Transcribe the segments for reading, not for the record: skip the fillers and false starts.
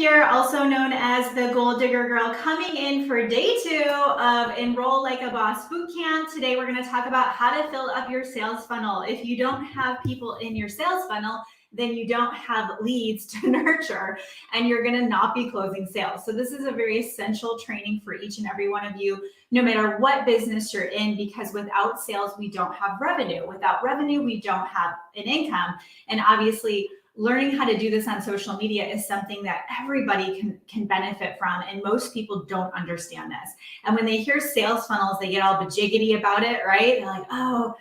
here, also known as the Goal Digger Girl, coming in for day 2 of Enroll Like a Boss Bootcamp. Today, we're going to talk about how to fill up your sales funnel. If you don't have people in your sales funnel, then you don't have leads to nurture and you're going to not be closing sales. So this is a very essential training for each and every one of you, no matter what business you're in, because without sales, we don't have revenue. Without revenue, we don't have an income. And obviously, learning how to do this on social media is something that everybody can benefit from, and most people don't understand this. And when they hear sales funnels, they get all bajiggity about it, right? They're like, oh,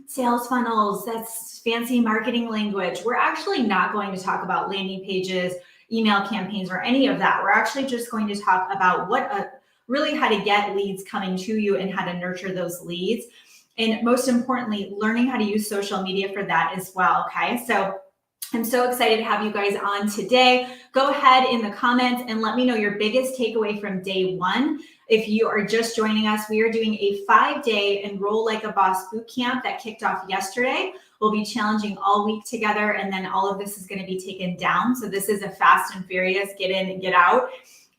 sales funnels, that's fancy marketing language. We're actually not going to talk about landing pages, email campaigns, or any of that. We're actually just going to talk about really how to get leads coming to you and how to nurture those leads. And most importantly, learning how to use social media for that as well, okay? So I'm so excited to have you guys on today. Go ahead in the comments and let me know your biggest takeaway from day 1. If you are just joining us, we are doing a 5-day Enroll Like a Boss Bootcamp that kicked off yesterday. We'll be challenging all week together, and then all of this is going to be taken down. So this is a fast and furious get in and get out.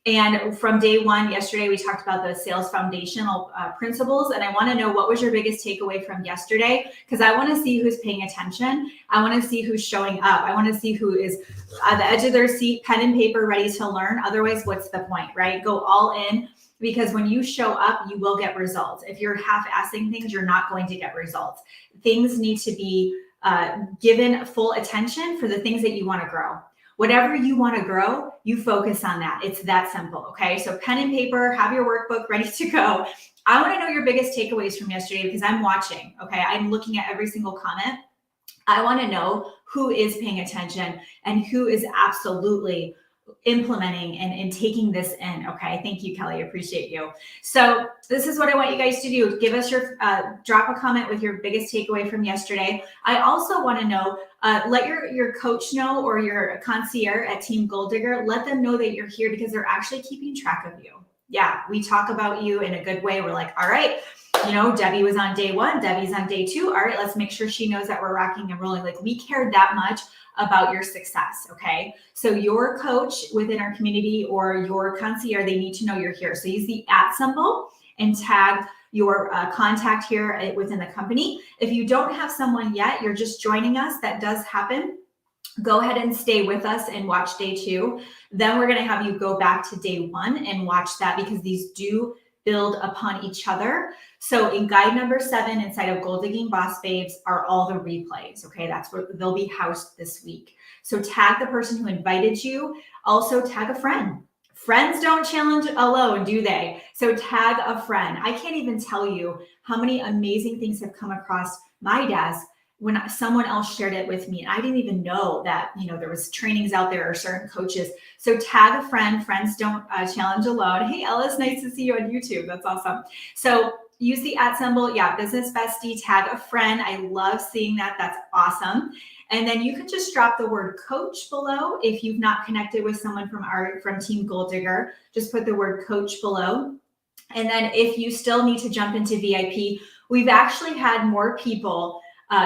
And from day 1, yesterday, we talked about the sales foundational principles. And I want to know, what was your biggest takeaway from yesterday? Because I want to see who's paying attention. I want to see who's showing up. I want to see who is at the edge of their seat, pen and paper, ready to learn. Otherwise, what's the point, right? Go all in, because when you show up, you will get results. If you're half-assing things, you're not going to get results. Things need to be given full attention for the things that you want to grow. Whatever you want to grow, you focus on that. It's that simple, okay? So pen and paper, have your workbook ready to go. I want to know your biggest takeaways from yesterday, because I'm watching, okay? I'm looking at every single comment. I want to know who is paying attention and who is absolutely implementing and taking this in, okay? Thank you, Kelly. I appreciate you. So this is what I want you guys to do. Give us your, drop a comment with your biggest takeaway from yesterday. I also want to know, let your coach know, or your concierge at Team Goal Digger, let them know that you're here, because they're actually keeping track of you. Yeah, we talk about you in a good way. We're like, all right, you know, Debbie was on day 1, Debbie's on day 2. All right, let's make sure she knows that we're rocking and rolling. Like, we care that much about your success, okay? So your coach within our community or your concierge, they need to know you're here. So use the @ symbol and tag your contact here within the company. If you don't have someone yet, you're just joining us, that does happen. Go ahead and stay with us and watch day 2. Then we're gonna have you go back to day 1 and watch that, because these do build upon each other. So in guide number 7 inside of Goal Digging Boss Babes are all the replays, okay? That's where they'll be housed this week. So tag the person who invited you. Also tag a friend. Friends don't challenge alone, do they? So tag a friend. I can't even tell you how many amazing things have come across my desk when someone else shared it with me. And I didn't even know that, you know, there was trainings out there or certain coaches. So tag a friend. Friends don't challenge alone. Hey, Ellis, nice to see you on YouTube. That's awesome. So use the @ symbol. Yeah, business bestie, tag a friend. I love seeing that. That's awesome. And then you can just drop the word coach below. If you've not connected with someone from Team Goal Digger, just put the word coach below. And then if you still need to jump into VIP, we've actually had more people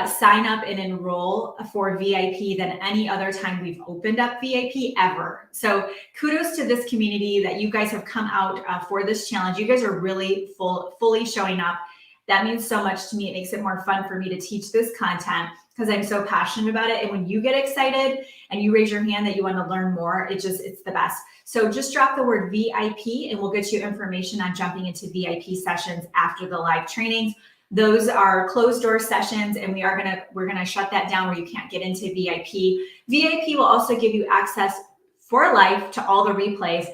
sign up and enroll for VIP than any other time we've opened up VIP ever. So kudos to this community that you guys have come out for this challenge. You guys are really fully showing up. That means so much to me. It makes it more fun for me to teach this content, because I'm so passionate about it. And when you get excited and you raise your hand that you want to learn more, it's the best. So just drop the word VIP and we'll get you information on jumping into VIP sessions after the live trainings. Those are closed door sessions, and we're gonna shut that down where you can't get into VIP. VIP will also give you access for life to all the replays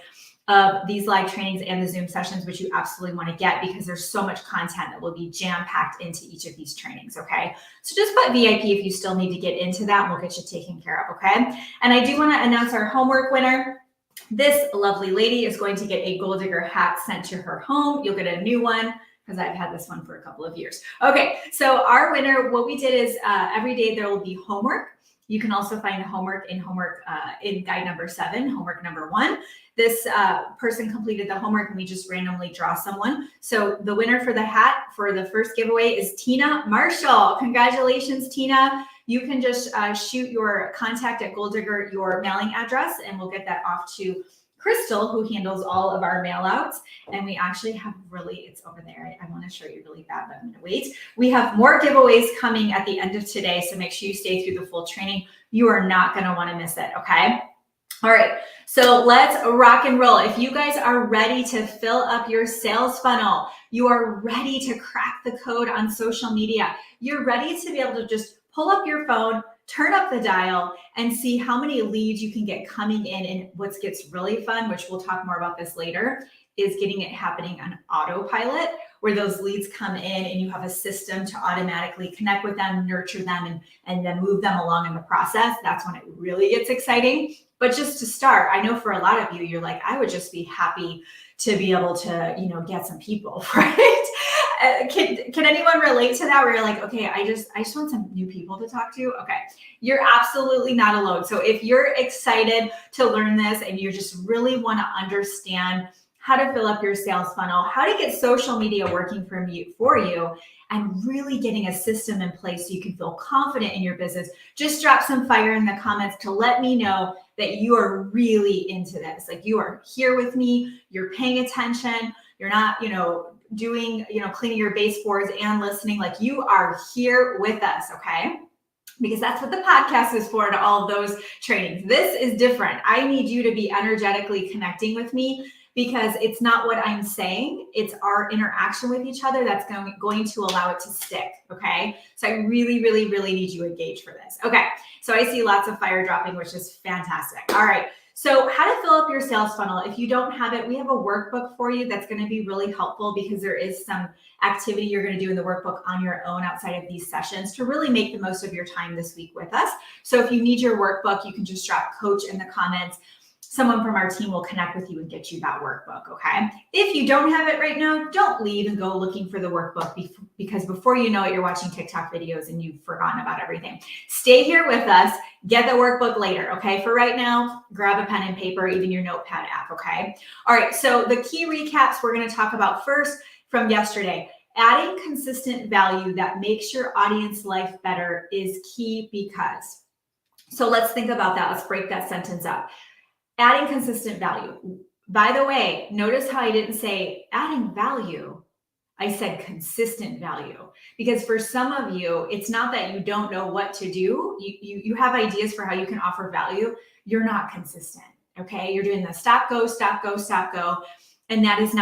of these live trainings and the Zoom sessions, which you absolutely want to get, because there's so much content that will be jam-packed into each of these trainings, okay? So just put VIP if you still need to get into that, and we'll get you taken care of, okay? And I do want to announce our homework winner. This lovely lady is going to get a Goal Digger hat sent to her home. You'll get a new one, because I've had this one for a couple of years. Okay, so our winner, what we did is every day there will be homework. You can also find homework in guide number 7, homework number 1. This person completed the homework, and we just randomly draw someone. So the winner for the hat for the first giveaway is Tina Marshall. Congratulations, Tina. you can just shoot your contact at Goal Digger your mailing address, and we'll get that off to Crystal, who handles all of our mail outs. And we actually have it's over there. I want to show you really bad, but I'm going to wait. We have more giveaways coming at the end of today. So make sure you stay through the full training. You are not going to want to miss it. Okay. All right. So let's rock and roll. If you guys are ready to fill up your sales funnel, you are ready to crack the code on social media, you're ready to be able to just pull up your phone, turn up the dial, and see how many leads you can get coming in. And what gets really fun, which we'll talk more about this later, is getting it happening on autopilot, where those leads come in and you have a system to automatically connect with them, nurture them, and then move them along in the process. That's when it really gets exciting. But just to start, I know for a lot of you, you're like, I would just be happy to be able to, get some people, right? Can anyone relate to that, where you're like, okay, I just want some new people to talk to? Okay, you're absolutely not alone. So if you're excited to learn this and you just really want to understand how to fill up your sales funnel, how to get social media working for you, and really getting a system in place so you can feel confident in your business, just drop some fire in the comments to let me know that you are really into this. Like, you are here with me, you're paying attention, you're not, doing, cleaning your baseboards and listening. Like, you are here with us, okay? Because that's what the podcast is for, to all of those trainings. This is different. I need you to be energetically connecting with me, because it's not what I'm saying, it's our interaction with each other that's going to allow it to stick, okay? So I really, really, really need you engaged for this. Okay, so I see lots of fire dropping, which is fantastic. All right, so how to fill up your sales funnel. If you don't have it, we have a workbook for you that's gonna be really helpful, because there is some activity you're gonna do in the workbook on your own outside of these sessions to really make the most of your time this week with us. So if you need your workbook, you can just drop coach in the comments. Someone from our team will connect with you and get you that workbook, okay? If you don't have it right now, don't leave and go looking for the workbook, because before you know it, you're watching TikTok videos and you've forgotten about everything. Stay here with us, get the workbook later, okay? For right now, grab a pen and paper, even your notepad app, okay? All right, so the key recaps we're gonna talk about first from yesterday. Adding consistent value that makes your audience life better is key, because. So let's think about that. Let's break that sentence up. Adding consistent value. By the way, notice how I didn't say adding value. I said consistent value, because for some of you, it's not that you don't know what to do. You have ideas for how you can offer value. You're not consistent, okay? You're doing the stop, go, stop, go, stop, go. And that's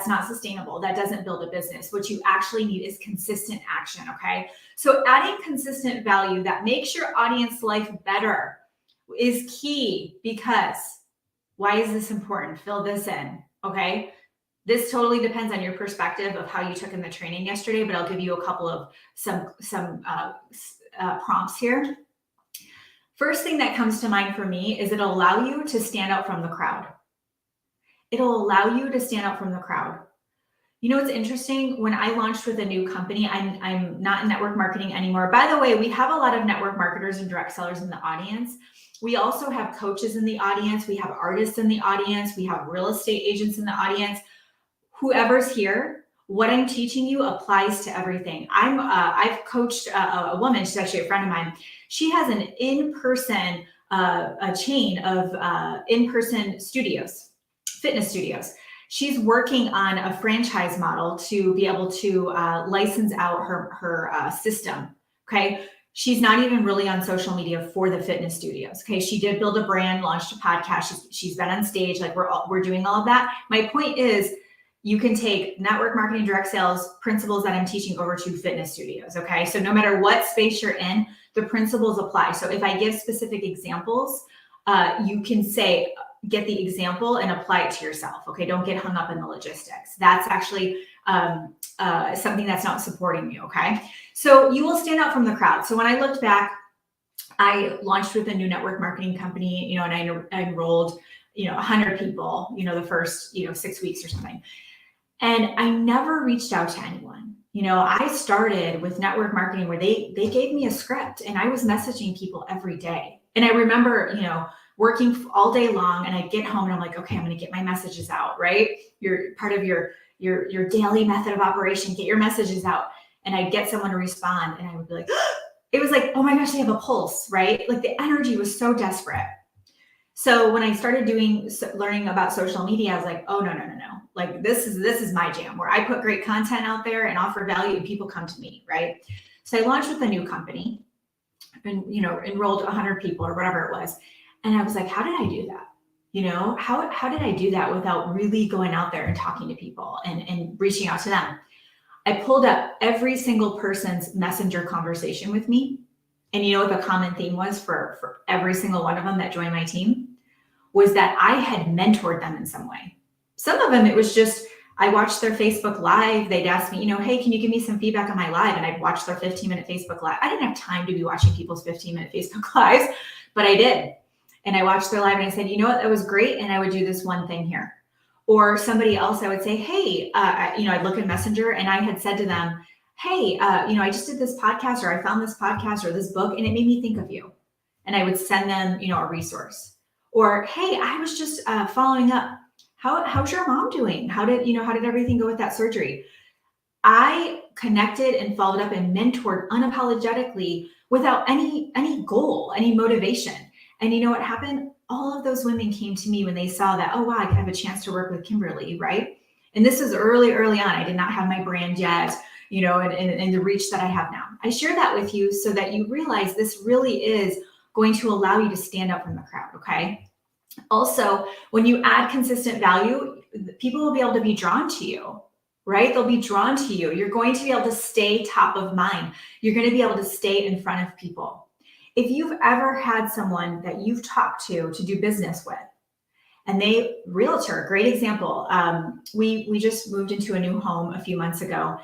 not sustainable. That doesn't build a business. What you actually need is consistent action, okay? So adding consistent value that makes your audience life better is key, because why is this important? Fill this in, okay? This totally depends on your perspective of how you took in the training yesterday, but I'll give you a couple of some prompts here. First thing that comes to mind for me is it'll allow you to stand out from the crowd. It'll allow you to stand out from the crowd. You know, it's interesting. When I launched with a new company, I'm not in network marketing anymore. By the way, we have a lot of network marketers and direct sellers in the audience. We also have coaches in the audience. We have artists in the audience. We have real estate agents in the audience. Whoever's here, what I'm teaching you applies to everything. I've coached a woman. She's actually a friend of mine. She has an in-person, a chain of in-person studios, fitness studios. She's working on a franchise model to be able to license out her system, okay? She's not even really on social media for the fitness studios, okay? She did build a brand, launched a podcast. She's been on stage, like we're doing all of that. My point is, you can take network marketing, direct sales principles that I'm teaching over to fitness studios, okay? So no matter what space you're in, the principles apply. So if I give specific examples, you can say, get the example and apply it to yourself, okay? Don't get hung up in the logistics. That's actually something that's not supporting you, okay? So you will stand out from the crowd. So when I looked back, I launched with a new network marketing company, and I enrolled, 100 people, the first, 6 weeks or something. And I never reached out to anyone. I started with network marketing where they gave me a script and I was messaging people every day. And I remember, working all day long, and I'd get home and I'm like, okay, I'm going to get my messages out, right? You're part of your daily method of operation, get your messages out. And I'd get someone to respond and I would be like, it was like, oh my gosh, they have a pulse, right? Like the energy was so desperate. So when I started learning about social media, I was like, oh, no. Like this is my jam, where I put great content out there and offer value and people come to me, right? So I launched with a new company and, enrolled 100 people or whatever it was. And I was like, how did I do that? How did I do that without really going out there and talking to people and reaching out to them? I pulled up every single person's messenger conversation with me. And you know what the common theme was for every single one of them that joined my team? Was that I had mentored them in some way. Some of them, it was just, I watched their Facebook Live. They'd ask me, hey, can you give me some feedback on my live? And I'd watch their 15-minute Facebook Live. I didn't have time to be watching people's 15-minute Facebook Lives, but I did. And I watched their live and I said, you know what, that was great. And I would do this one thing here. Or somebody else, I would say, hey, I'd look in Messenger and I had said to them, hey, I just did this podcast, or I found this podcast or this book and it made me think of you. And I would send them, a resource. Or, hey, I was just following up. How's your mom doing? How did everything go with that surgery? I connected and followed up and mentored unapologetically without any goal, any motivation. And you know what happened? All of those women came to me when they saw that, oh, wow, I have a chance to work with Kimberly, right? And this is early on. I did not have my brand yet, and the reach that I have now. I share that with you so that you realize this really is going to allow you to stand up from the crowd, okay? Also, when you add consistent value, people will be able to be drawn to you, right? They'll be drawn to you. You're going to be able to stay top of mind. You're going to be able to stay in front of people. If you've ever had someone that you've talked to do business with, and realtor, great example. We just moved into a new home a few months ago,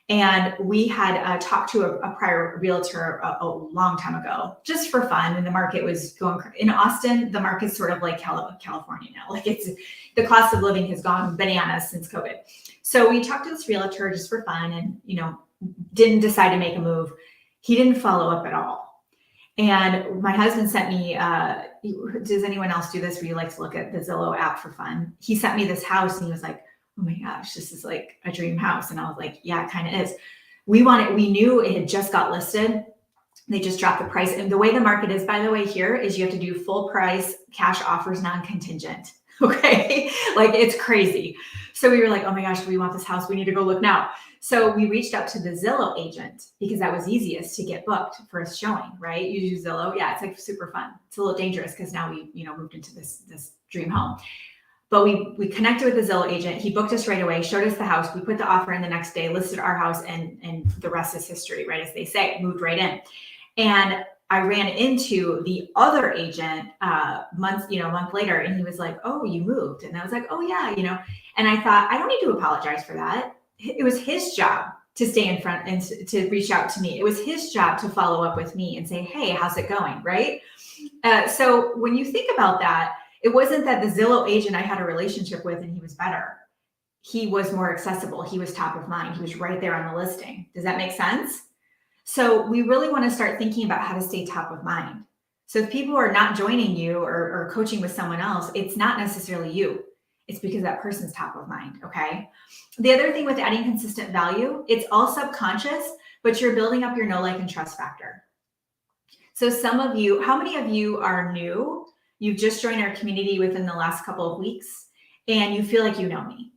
and we had talked to a prior realtor a long time ago, just for fun. And the market was going in Austin. The market's sort of like California now. Like the cost of living has gone bananas since COVID. So we talked to this realtor just for fun, and didn't decide to make a move. He didn't follow up at all. And my husband sent me, does anyone else do this where you like to look at the Zillow app for fun? He sent me this house and he was like, oh my gosh, this is like a dream house. And I was like, yeah, it kind of is. We knew it had just got listed. They just dropped the price. And the way the market is, by the way, here is you have to do full price cash offers, non-contingent. Okay. Like it's crazy. So we were like, oh my gosh, we want this house. We need to go look now. So we reached out to the Zillow agent because that was easiest to get booked for a showing, right? You use Zillow. Yeah. It's like super fun. It's a little dangerous because now we, moved into this dream home. But we connected with the Zillow agent. He booked us right away, showed us the house. We put the offer in the next day, listed our house, and the rest is history, right? As they say, moved right in. And I ran into the other agent a month later, and he was like, oh, you moved. And I was like, oh yeah, and I thought, I don't need to apologize for that. It was his job to stay in front and to reach out to me. It was his job to follow up with me and say, hey, how's it going, right? So when you think about that, it wasn't that the Zillow agent I had a relationship with and he was better. He was more accessible. He was top of mind. He was right there on the listing. Does that make sense? So we really want to start thinking about how to stay top of mind. So if people are not joining you or coaching with someone else, it's not necessarily you. It's because that person's top of mind, okay? The other thing with adding consistent value, it's all subconscious, but you're building up your know, like, and trust factor. So some of you, how many of you are new? You've just joined our community within the last couple of weeks and you feel like you know me.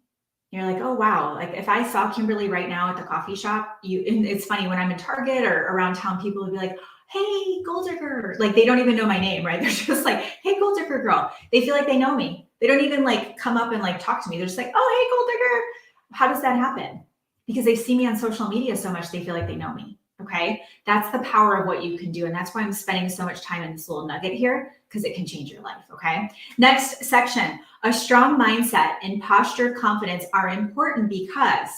You're like, oh, wow. Like if I saw Kimberly right now at the coffee shop, and it's funny when I'm in Target or around town, people would be like, hey, Gold Digger. Like they don't even know my name, right? They're just like, hey, Gold Digger girl. They feel like they know me. They don't even like come up and like talk to me. They're just like, oh, hey, Gold Digger. How does that happen? Because they see me on social media so much, they feel like they know me. Okay. That's the power of what you can do. And that's why I'm spending so much time in this little nugget here, because it can change your life. Okay. Next section, a strong mindset and posture confidence are important because,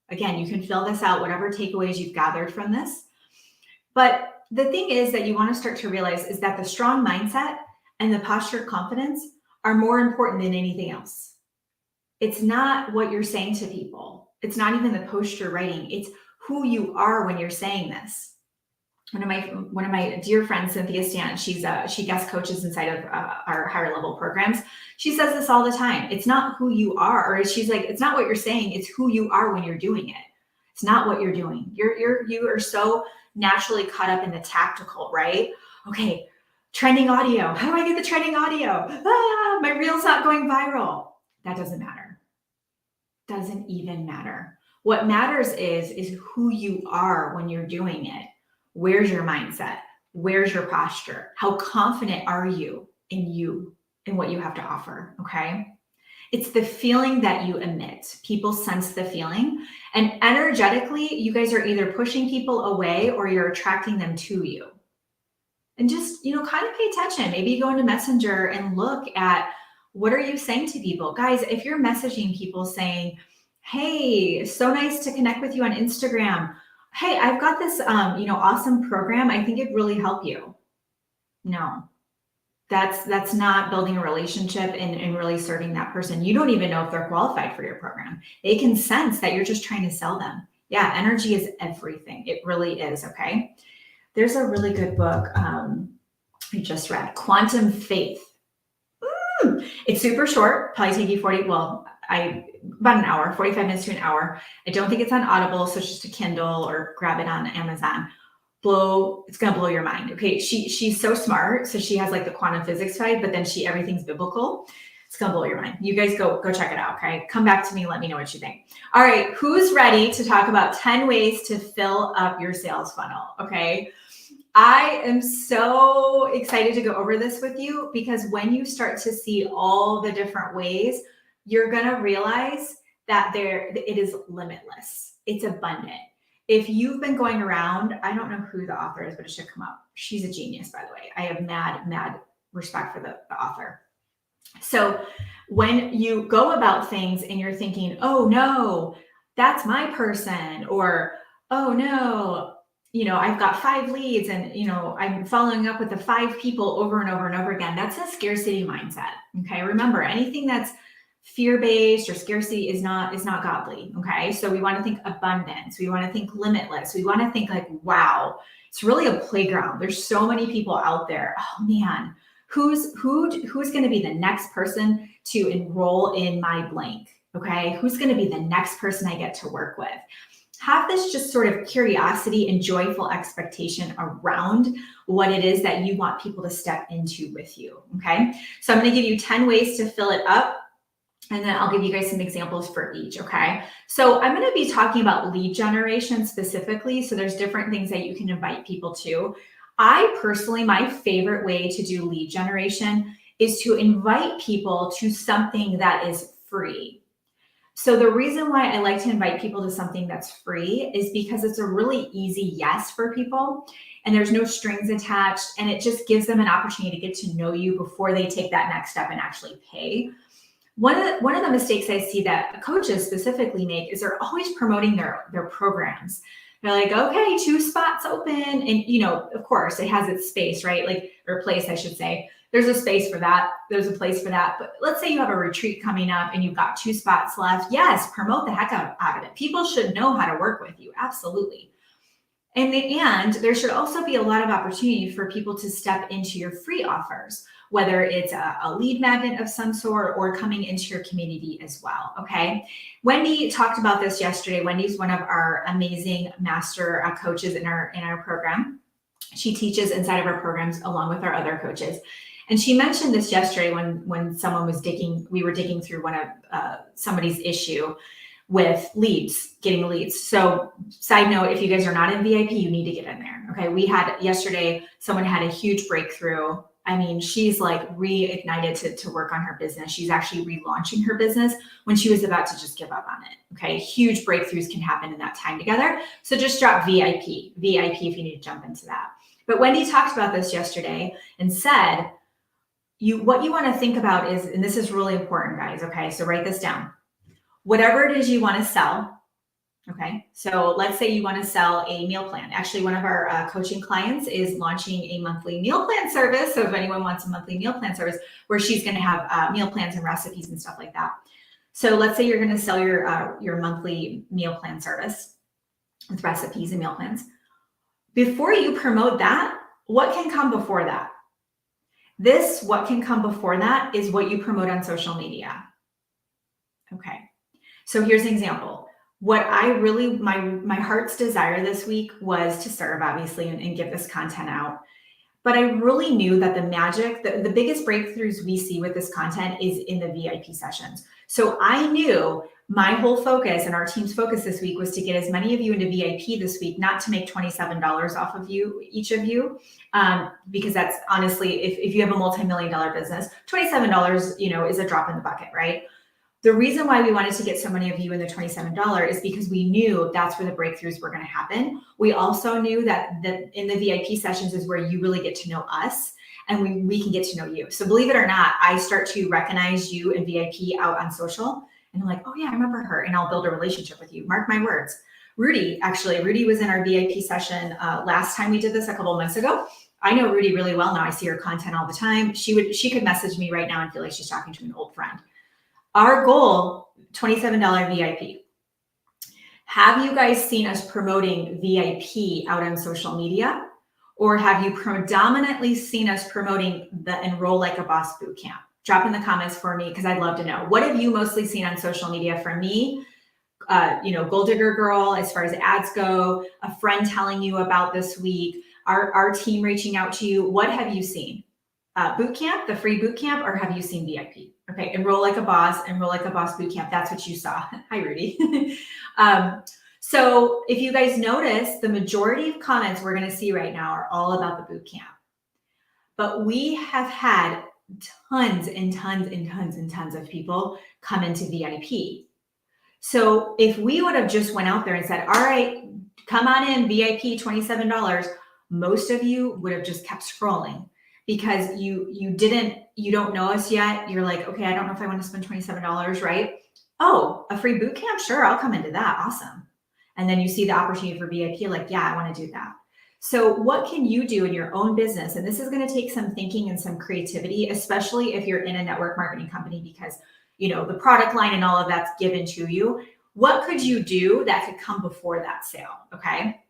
again, you can fill this out, whatever takeaways you've gathered from this. But the thing is that you want to start to realize is that the strong mindset and the posture confidence are more important than anything else. It's not what you're saying to people. It's not even the post you're writing. It's who you are when you're saying this. One of my dear friends, Cynthia Stan, she guest coaches inside of our higher level programs. She says this all the time. It's not who you are, or she's like, it's not what you're saying. It's who you are when you're doing it. It's not what you're doing. You are so naturally caught up in the tactical, right? Okay, trending audio. How do I get the trending audio? My reel's not going viral. That doesn't matter. Doesn't even matter. What matters is who you are when you're doing it. Where's your mindset? Where's your posture? How confident are you in what you have to offer? Okay. It's the feeling that you emit. People sense the feeling, and energetically, you guys are either pushing people away or you're attracting them to you. And just, kind of pay attention. Maybe you go into Messenger and look at, what are you saying to people? Guys, if you're messaging people saying, hey, so nice to connect with you on Instagram. Hey, I've got this, awesome program. I think it'd really help you. No, that's not building a relationship and really serving that person. You don't even know if they're qualified for your program. They can sense that you're just trying to sell them. Yeah, energy is everything. It really is, okay? There's a really good book I just read, Quantum Faith. It's super short, probably take you about an hour, 45 minutes to an hour. I don't think it's on Audible, so it's just a Kindle or grab it on Amazon. It's going to blow your mind. Okay. She's so smart. So she has like the quantum physics side, but then everything's biblical. It's going to blow your mind. You guys go check it out. Okay. Come back to me. Let me know what you think. All right. Who's ready to talk about 10 ways to fill up your sales funnel? Okay. I am so excited to go over this with you, because when you start to see all the different ways, you're going to realize that it is limitless. It's abundant. If you've been going around, I don't know who the author is, but it should come up. She's a genius, by the way. I have mad respect for the author. So when you go about things and you're thinking, oh no, that's my person, or oh no, I've got 5 leads and, I'm following up with the 5 people over and over and over again. That's a scarcity mindset. Okay. Remember, anything that's fear-based or scarcity is not godly. Okay. So we want to think abundance. We want to think limitless. We want to think like, wow, it's really a playground. There's so many people out there. Oh man, who's going to be the next person to enroll in my blank? Okay. Who's going to be the next person I get to work with? Have this just sort of curiosity and joyful expectation around what it is that you want people to step into with you. Okay. So I'm going to give you 10 ways to fill it up, and then I'll give you guys some examples for each. Okay. So I'm going to be talking about lead generation specifically. So there's different things that you can invite people to. I personally, my favorite way to do lead generation is to invite people to something that is free. So the reason why I like to invite people to something that's free is because it's a really easy yes for people, and there's no strings attached, and it just gives them an opportunity to get to know you before they take that next step and actually pay. One of the mistakes I see that coaches specifically make is they're always promoting their programs. They're like, okay, 2 spots open. And, of course it has its space, right? Or place, I should say. There's a space for that. There's a place for that. But let's say you have a retreat coming up and you've got 2 spots left. Yes, promote the heck out of it. People should know how to work with you. Absolutely. And there should also be a lot of opportunity for people to step into your free offers, whether it's a lead magnet of some sort or coming into your community as well. Okay. Wendy talked about this yesterday. Wendy's one of our amazing master coaches in our program. She teaches inside of our programs along with our other coaches. And she mentioned this yesterday when someone was we were digging through one of somebody's issue with getting leads. So side note, if you guys are not in VIP, you need to get in there. Okay. Yesterday, someone had a huge breakthrough. I mean, she's like reignited to work on her business. She's actually relaunching her business when she was about to just give up on it. Okay. Huge breakthroughs can happen in that time together. So just drop VIP if you need to jump into that. But Wendy talked about this yesterday and said, what you want to think about is, and this is really important, guys. Okay. So write this down. Whatever it is you want to sell. Okay. So let's say you want to sell a meal plan. Actually, one of our coaching clients is launching a monthly meal plan service. So if anyone wants a monthly meal plan service where she's going to have meal plans and recipes and stuff like that. So let's say you're going to sell your monthly meal plan service with recipes and meal plans. Before you promote that, what can come before that? What can come before that is what you promote on social media. Okay. So here's an example. what I really, my heart's desire this week was to serve, obviously, and give this content out. But I really knew that the magic, the biggest breakthroughs we see with this content is in the VIP sessions. So I knew my whole focus and our team's focus this week was to get as many of you into VIP this week, not to make $27 off of you, each of you, because that's honestly, if you have a multi-million-dollar business, $27, is a drop in the bucket, right? The reason why we wanted to get so many of you in the $27 is because we knew that's where the breakthroughs were going to happen. We also knew that in the VIP sessions is where you really get to know us and we can get to know you. So believe it or not, I start to recognize you in VIP out on social and I'm like, oh yeah, I remember her, and I'll build a relationship with you. Mark my words. Rudy was in our VIP session last time we did this a couple of months ago. I know Rudy really well now. I see her content all the time. She could message me right now and feel like she's talking to an old friend. Our goal, $27 VIP. Have you guys seen us promoting VIP out on social media? Or have you predominantly seen us promoting the Enroll Like a Boss Bootcamp? Drop in the comments for me because I'd love to know. What have you mostly seen on social media from me? Goal Digger Girl, as far as ads go, a friend telling you about this week, our team reaching out to you. What have you seen? Bootcamp, the free bootcamp, or have you seen VIP? Okay, Enroll Like a Boss Bootcamp. That's what you saw. Hi, Rudy. So if you guys notice, the majority of comments we're going to see right now are all about the bootcamp. But we have had tons and tons and tons and tons of people come into VIP. So if we would have just went out there and said, all right, come on in, VIP, $27, most of you would have just kept scrolling. Because you don't know us yet. You're like, okay, I don't know if I want to spend $27, right? Oh, a free boot camp? Sure, I'll come into that. Awesome. And then you see the opportunity for VIP, like, yeah, I want to do that. So what can you do in your own business? And this is going to take some thinking and some creativity, especially if you're in a network marketing company, because the product line and all of that's given to you. What could you do that could come before that sale? Okay.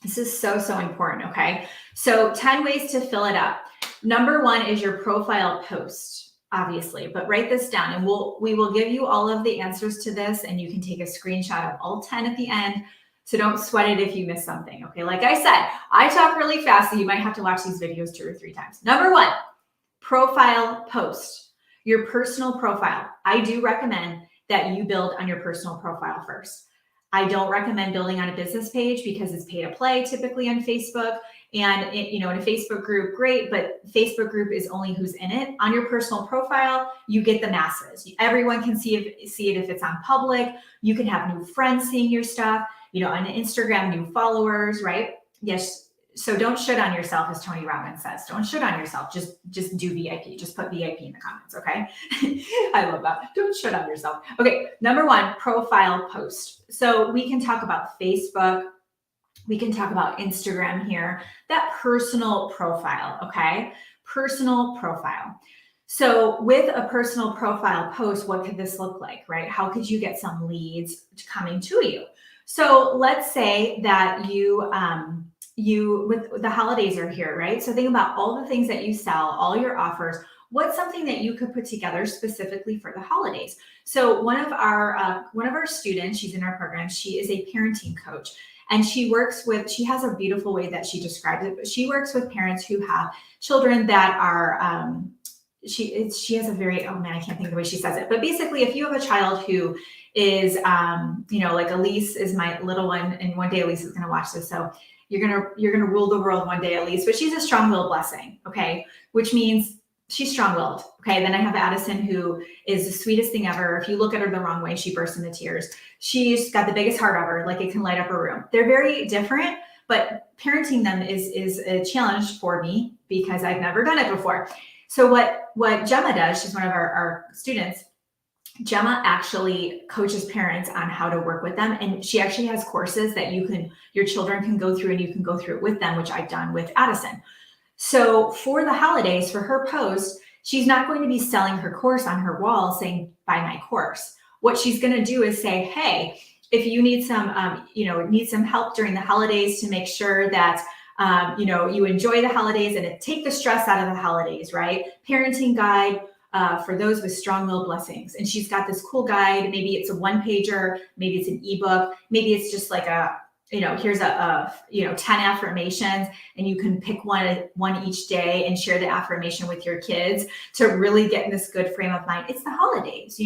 This is so, so important. Okay. So 10 ways to fill it up. Number one is your profile post, obviously, but write this down and we will give you all of the answers to this and you can take a screenshot of all 10 at the end. So don't sweat it if you miss something. Okay. Like I said, I talk really fast, so you might have to watch these videos 2 or 3 times. Number one, profile post, your personal profile. I do recommend that you build on your personal profile first. I don't recommend building on a business page because it's pay to play typically on Facebook. And in a Facebook group, great, but Facebook group is only who's in it. On your personal profile, you get the masses. Everyone can see it if it's on public. You can have new friends seeing your stuff. On Instagram, new followers, right? Yes. So don't shit on yourself, as Tony Robbins says. Don't shit on yourself. Just do VIP. Just put VIP in the comments, okay? I love that. Don't shit on yourself. Okay, number one, profile post. So we can talk about Facebook. We can talk about Instagram here. That personal profile, okay? Personal profile. So with a personal profile post, what could this look like, right? How could you get some leads coming to you? So let's say that you with the holidays are here, right? So think about all the things that you sell, all your offers. What's something that you could put together specifically for the holidays? So one of our students, she's in our program. She is a parenting coach, and she has a beautiful way that she describes it. But she works with parents who have children that are. She has a very, oh man, I can't think of the way she says it. But basically, if you have a child who is, like Elise is my little one, and one day Elise is going to watch this, so you're gonna rule the world one day, Elise. But she's a strong-willed blessing, okay? Which means she's strong-willed, okay? Then I have Addison, who is the sweetest thing ever. If you look at her the wrong way, she bursts into tears. She's got the biggest heart ever, like it can light up a room. They're very different, but parenting them is a challenge for me because I've never done it before. So what Gemma does, she's one of our students. Gemma actually coaches parents on how to work with them. And she actually has courses that your children can go through, and you can go through it with them, which I've done with Addison. So for the holidays, for her post, she's not going to be selling her course on her wall saying, buy my course. What she's going to do is say, hey, if you need some help during the holidays to make sure that you enjoy the holidays and take the stress out of the holidays, right? Parenting guide, for those with strong-willed blessings. And she's got this cool guide. Maybe it's a one-pager, maybe it's an ebook, maybe it's just like here's a 10 affirmations, and you can pick one each day and share the affirmation with your kids to really get in this good frame of mind. It's the holidays,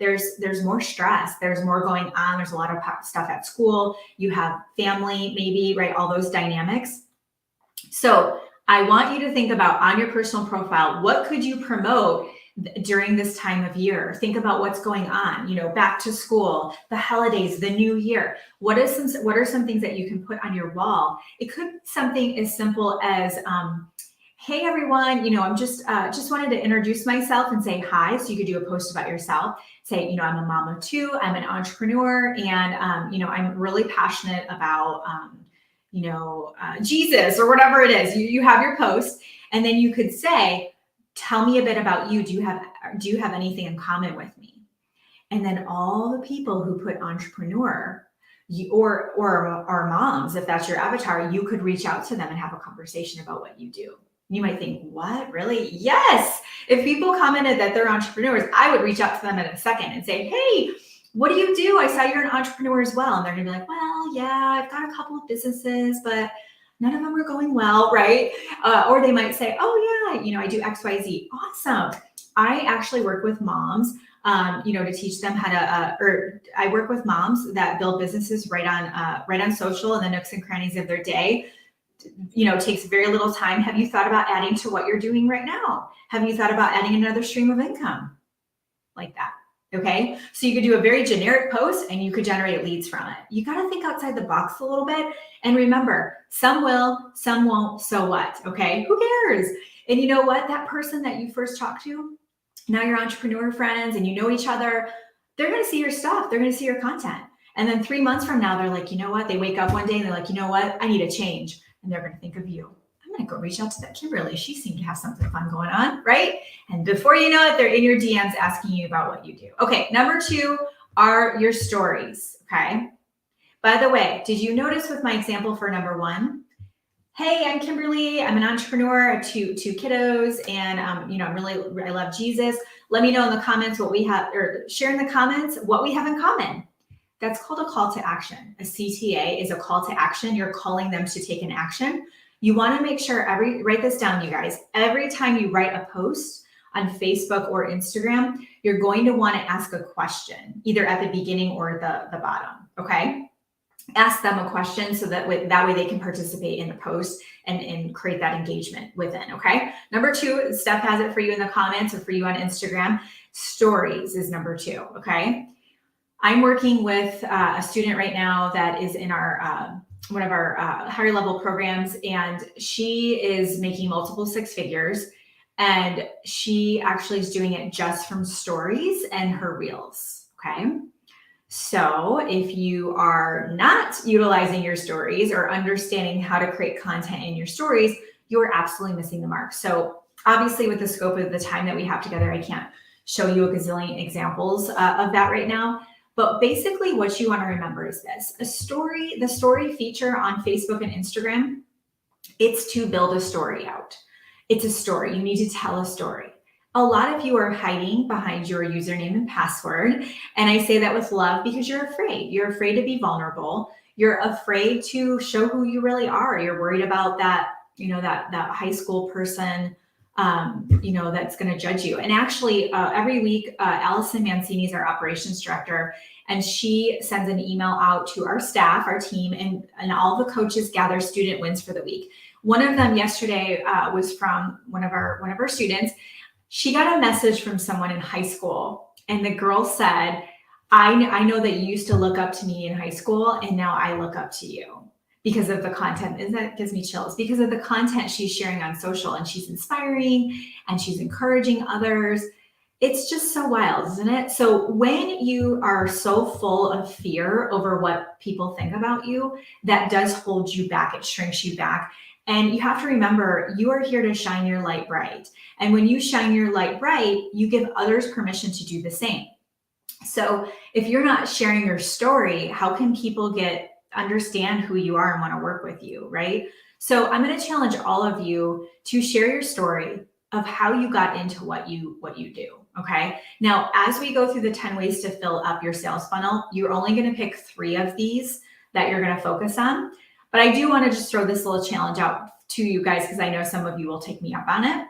there's more stress, there's more going on, there's a lot of stuff at school, you have family, maybe, right? All those dynamics. So I want you to think about, on your personal profile, what could you promote during this time of year? Think about what's going on, back to school, the holidays, the new year. What are some things that you can put on your wall? It could be something as simple as, hey everyone, I'm just wanted to introduce myself and say hi. So you could do a post about yourself. Say, I'm a mom of two, I'm an entrepreneur, and I'm really passionate about Jesus, or whatever it is. You have your post, and then you could say, tell me a bit about you. Do you have anything in common with me? And then all the people who put entrepreneur, or our moms, if that's your avatar, you could reach out to them and have a conversation about what you do. You might think, what, really? Yes. If people commented that they're entrepreneurs, I would reach out to them in a second and say, hey, what do you do? I saw you're an entrepreneur as well. And they're gonna be like, well, yeah, I've got a couple of businesses, but none of them are going well, right? Or they might say, oh yeah, I do X, Y, Z. Awesome. I actually work with moms, to teach them how to, I work with moms that build businesses right on social, in the nooks and crannies of their day. Takes very little time. Have you thought about adding to what you're doing right now? Have you thought about adding another stream of income like that? Okay. So you could do a very generic post and you could generate leads from it. You got to think outside the box a little bit. And remember, some will, some won't. So what? Okay. Who cares? And you know what? That person that you first talked to, now you're entrepreneur friends and you know each other, they're going to see your stuff. They're going to see your content. And then 3 months from now, they're like, you know what? They wake up one day and they're like, you know what? I need a change. And they're going to think of you. I'm going to go reach out to that Kimberly. She seemed to have something fun going on, right? And before you know it, they're in your DMs asking you about what you do. Okay, number 2 are your stories, okay? By the way, did you notice with my example for number 1? Hey, I'm Kimberly. I'm an entrepreneur. I have two kiddos, and I love Jesus. Let me know in the comments what we have, or share in the comments what we have in common. That's called a call to action. A CTA is a call to action. You're calling them to take an action. You want to make sure write this down, you guys. Every time you write a post on Facebook or Instagram, you're going to want to ask a question, either at the beginning or the bottom. Okay. Ask them a question so that way they can participate in the post and create that engagement within. Okay. Number 2, Steph has it for you in the comments or for you on Instagram. Stories is number 2. Okay. I'm working with a student right now that is in our one of our higher level programs, and she is making multiple 6 figures, and she actually is doing it just from stories and her reels. Okay. So if you are not utilizing your stories or understanding how to create content in your stories, you're absolutely missing the mark. So obviously, with the scope of the time that we have together, I can't show you a gazillion examples of that right now. But basically what you want to remember is this: the story feature on Facebook and Instagram, it's to build a story out. It's a story. You need to tell a story. A lot of you are hiding behind your username and password. And I say that with love because you're afraid. You're afraid to be vulnerable. You're afraid to show who you really are. You're worried about that, that high school person, that's going to judge you. And actually, every week, Allison Mancini is our operations director, and she sends an email out to our staff, our team, and all the coaches gather student wins for the week. One of them yesterday was from one of our students. She got a message from someone in high school, and the girl said, I know that you used to look up to me in high school, and now I look up to you because of the content. And that gives me chills, because of the content she's sharing on social, and she's inspiring and she's encouraging others. It's just so wild, isn't it? So when you are so full of fear over what people think about you, that does hold you back. It shrinks you back. And you have to remember, you are here to shine your light bright. And when you shine your light bright, you give others permission to do the same. So if you're not sharing your story, how can people understand who you are and want to work with you, right? So I'm going to challenge all of you to share your story, of how you got into what you do. Okay. Now, as we go through the 10 ways to fill up your sales funnel, you're only going to pick 3 of these that you're going to focus on. But I do want to just throw this little challenge out to you guys because I know some of you will take me up on it.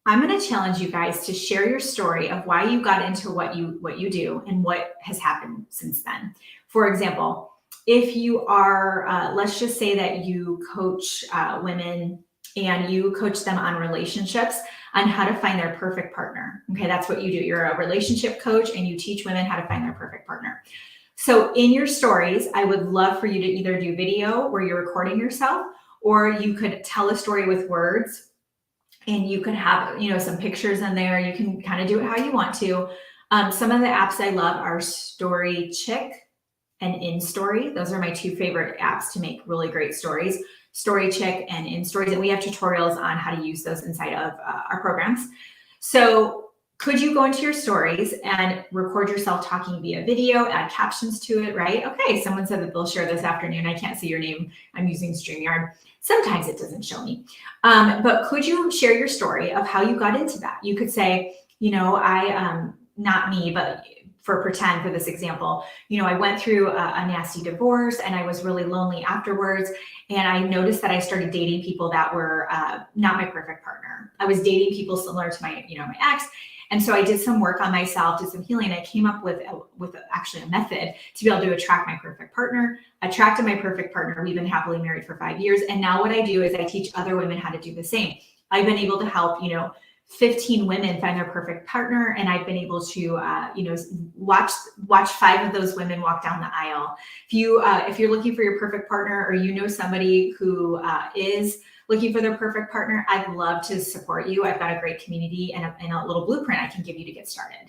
I'm going to challenge you guys to share your story of why you got into what you do and what has happened since then. For example, if you are, let's just say that you coach women and you coach them on relationships, on how to find their perfect partner. Okay, that's what you do. You're a relationship coach and you teach women how to find their perfect partner. So in your stories, I would love for you to either do video where you're recording yourself, or you could tell a story with words, and you could have, some pictures in there. You can kind of do it how you want to. Some of the apps I love are StoryChick and InStory. Those are my 2 favorite apps to make really great stories. StoryChick and InStories, and we have tutorials on how to use those inside of our programs. So could you go into your stories and record yourself talking via video, add captions to it, right? Okay, someone said that they'll share this afternoon. I can't see your name. I'm using StreamYard. Sometimes it doesn't show me. But could you share your story of how you got into that? You could say, not me, but for pretend for this example, I went through a nasty divorce and I was really lonely afterwards. And I noticed that I started dating people that were not my perfect partner. I was dating people similar to my ex. And so I did some work on myself, did some healing. I came up with actually a method to be able to attract my perfect partner, attracted my perfect partner. We've been happily married for 5 years. And now what I do is I teach other women how to do the same. I've been able to help, 15 women find their perfect partner. And I've been able to, watch 5 of those women walk down the aisle. If you're looking for your perfect partner, or somebody who is looking for their perfect partner, I'd love to support you. I've got a great community and a little blueprint I can give you to get started.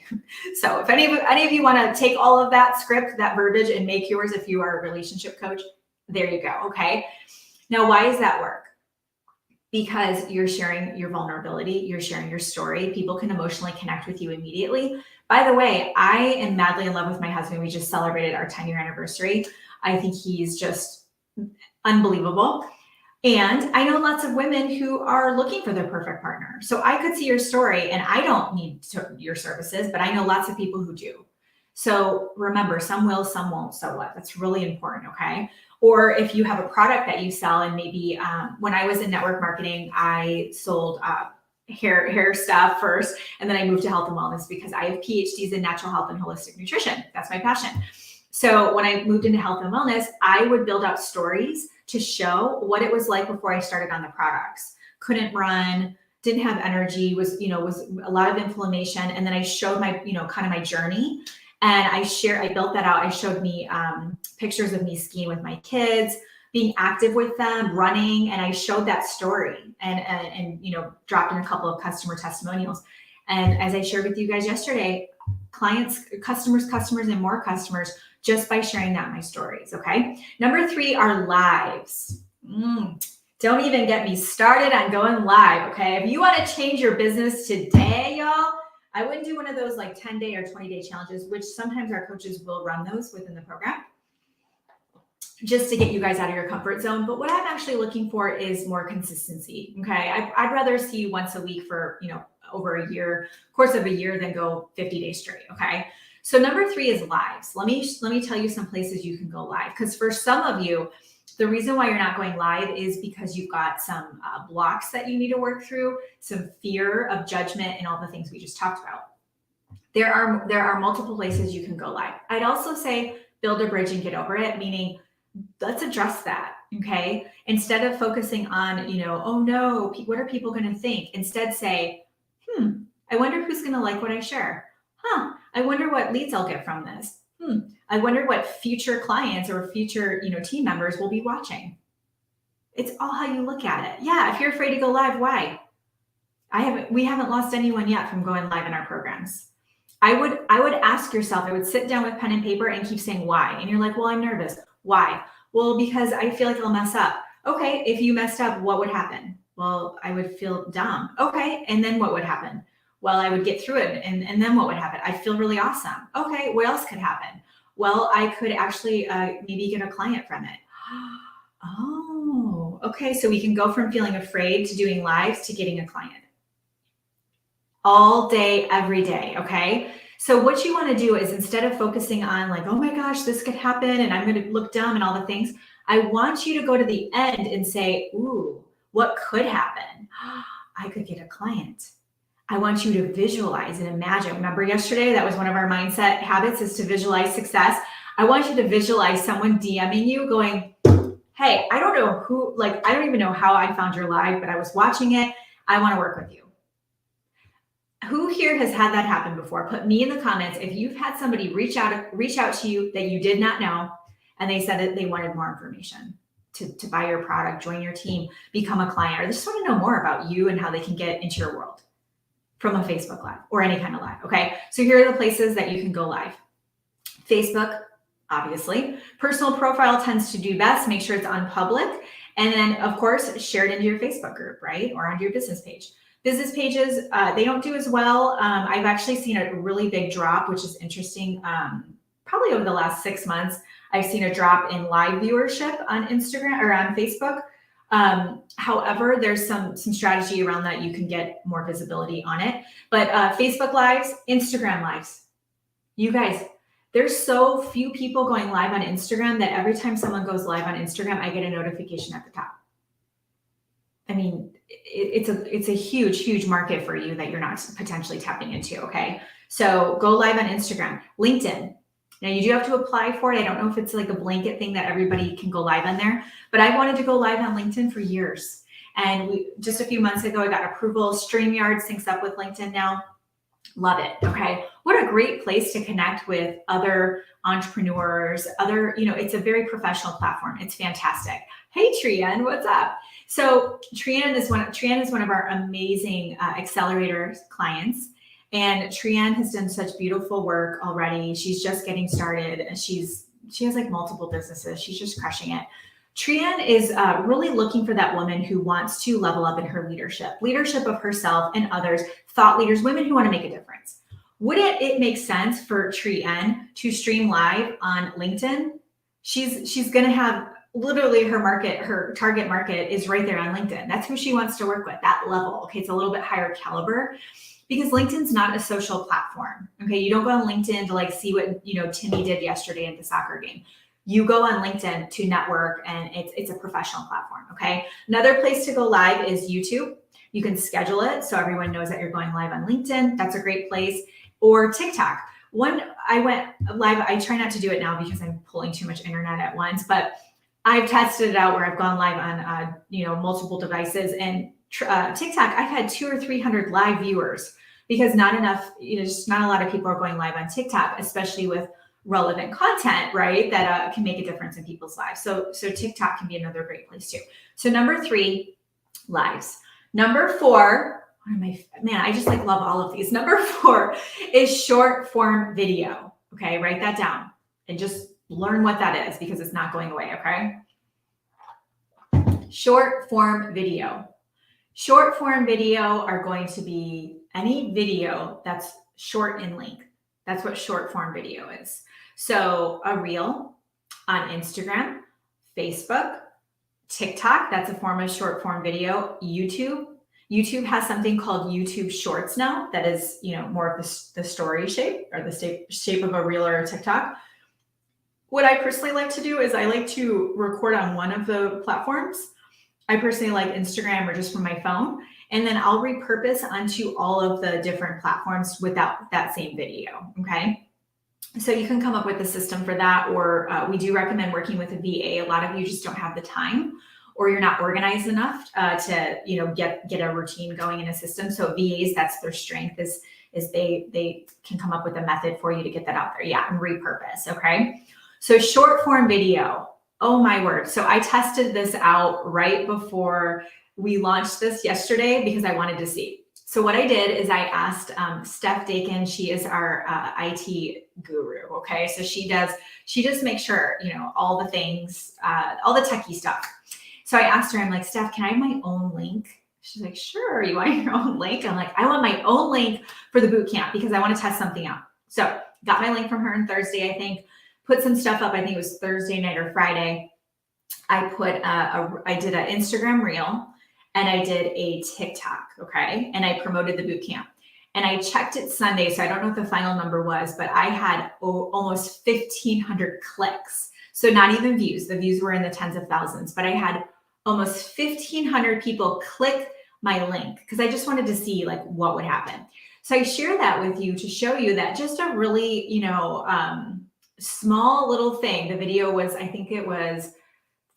So if any of you want to take all of that script, that verbiage, and make yours, if you are a relationship coach, there you go. Okay. Now, why does that work? Because you're sharing your vulnerability, you're sharing your story. People can emotionally connect with you immediately. By the way, I am madly in love with my husband. We just celebrated our 10-year anniversary. I think he's just unbelievable. And I know lots of women who are looking for their perfect partner. So I could see your story, and I don't need your services, but I know lots of people who do. So remember, some will, some won't. So what? That's really important. Okay. Or if you have a product that you sell, and maybe when I was in network marketing, I sold hair stuff first, and then I moved to health and wellness because I have PhDs in natural health and holistic nutrition. That's my passion. So when I moved into health and wellness, I would build out stories to show what it was like before I started on the products. Couldn't run, didn't have energy, was a lot of inflammation. And then I showed my, kind of my journey. And I built that out. I showed me pictures of me skiing with my kids, being active with them, running. And I showed that story and dropped in a couple of customer testimonials. And as I shared with you guys yesterday, clients, customers, and more customers, just by sharing that in my stories. Okay. Number 3 are lives. Don't even get me started on going live. Okay. If you want to change your business today, y'all, I wouldn't do one of those like 10-day or 20-day challenges, which sometimes our coaches will run those within the program just to get you guys out of your comfort zone. But what I'm actually looking for is more consistency. Okay. I'd rather see you once a week for, over a year, course of a year, than go 50 days straight. Okay. So number 3 is lives. Let me tell you some places you can go live. Because for some of you, the reason why you're not going live is because you've got some blocks that you need to work through, some fear of judgment, and all the things we just talked about. There are multiple places you can go live. I'd also say build a bridge and get over it, meaning let's address that. Okay. Instead of focusing on, oh no, what are people going to think? Instead say, I wonder who's going to like what I share. I wonder what leads I'll get from this. I wonder what future clients or future, team members will be watching. It's all how you look at it. Yeah. If you're afraid to go live, why? We haven't lost anyone yet from going live in our programs. I would ask yourself, I would sit down with pen and paper and keep saying why. And you're like, well, I'm nervous. Why? Well, because I feel like I'll mess up. Okay. If you messed up, what would happen? Well, I would feel dumb. Okay. And then what would happen? Well, I would get through it. And then what would happen? I feel really awesome. Okay. What else could happen? Well, I could actually maybe get a client from it. Oh, okay. So we can go from feeling afraid to doing lives to getting a client. all day, every day. Okay. So what you want to do is, instead of focusing on like, oh my gosh, this could happen and I'm going to look dumb and all the things, I want you to go to the end and say, ooh, what could happen? I could get a client. I want you to visualize and imagine. Remember yesterday, that was one of our mindset habits, is to visualize success. I want you to visualize someone DMing you going, hey, I don't know who, like, I don't even know how I found your live, but I was watching it. I want to work with you. Who here has had that happen before? Put me in the comments if you've had somebody reach out to you that you did not know, and they said that they wanted more information to buy your product, join your team, become a client, or they just want to know more about you and how they can get into your world from a Facebook Live or any kind of live. Okay, so here are the places that you can go live. Facebook, obviously. Personal profile tends to do best. Make sure it's on public. And then, of course, share it into your Facebook group, right? Or onto your business page. Business pages, they don't do as well. I've actually seen a really big drop, which is interesting. Probably over the last 6 months, I've seen a drop in live viewership on Instagram or on Facebook. However, there's some strategy around that. You can get more visibility on it. But Facebook Lives, Instagram Lives. You guys, there's so few people going live on Instagram that every time someone goes live on Instagram, I get a notification at the top. I mean, it's a huge market for you that you're not potentially tapping into. Okay. So go live on Instagram, LinkedIn. Now you do have to apply for it. I don't know if it's like a blanket thing that everybody can go live on there, but I wanted to go live on LinkedIn for years. And just a few months ago, I got approval. StreamYard syncs up with LinkedIn now. Love it. Okay. What a great place to connect with other entrepreneurs, it's a very professional platform. It's fantastic. Hey, Trian, what's up? So Trian is one of our amazing accelerator clients. And Trian has done such beautiful work already. She's just getting started, and she has like multiple businesses. She's just crushing it. Trian is really looking for that woman who wants to level up in her leadership of herself and others, thought leaders, women who want to make a difference. Would it make sense for Trian to stream live on LinkedIn? She's going to have literally her target market is right there on LinkedIn. That's who she wants to work with, that level. Okay, it's a little bit higher caliber. Because LinkedIn's not a social platform. Okay, you don't go on LinkedIn to like see what Timmy did yesterday at the soccer game. You go on LinkedIn to network, and it's a professional platform. Okay. Another place to go live is YouTube. You can schedule it so everyone knows that you're going live on LinkedIn. That's a great place. Or TikTok. When I went live, I try not to do it now because I'm pulling too much internet at once, but I've tested it out where I've gone live on multiple devices, and TikTok, I've had 200 or 300 live viewers. Because not enough, just not a lot of people are going live on TikTok, especially with relevant content, right? That can make a difference in people's lives. So TikTok can be another great place too. So number 3, lives. Number 4, I just like love all of these. Number 4 is short form video. Okay, write that down and just learn what that is because it's not going away. Okay. Short form video. Short form video are going to be any video that's short in length. That's what short form video is. So a reel on Instagram, Facebook, TikTok, that's a form of short form video. YouTube has something called YouTube Shorts now that is, more of the story shape or the shape of a reel or a TikTok. What I personally like to do is I like to record on one of the platforms. I personally like Instagram or just from my phone. And then I'll repurpose onto all of the different platforms without that same video, okay? So you can come up with a system for that, or we do recommend working with a VA. A lot of you just don't have the time, or you're not organized enough to get a routine going in a system. So VAs, that's their strength, is they can come up with a method for you to get that out there. Yeah, and repurpose, okay? So short form video, oh my word. So I tested this out right before we launched this yesterday because I wanted to see. So what I did is I asked Steph Dakin, she is our IT guru. Okay. So she just makes sure, all the things, all the techie stuff. So I asked her, I'm like, Steph, can I have my own link? She's like, sure. You want your own link? I'm like, I want my own link for the boot camp because I want to test something out. So got my link from her on Thursday, I think, put some stuff up. I think it was Thursday night or Friday. I did an Instagram reel and I did a TikTok. Okay. And I promoted the boot camp. And I checked it Sunday, so I don't know what the final number was, but I had almost 1,500 clicks. So not even views. The views were in the tens of thousands, but I had almost 1,500 people click my link because I just wanted to see like what would happen. So I share that with you to show you that just a really, small little thing. The video was, I think it was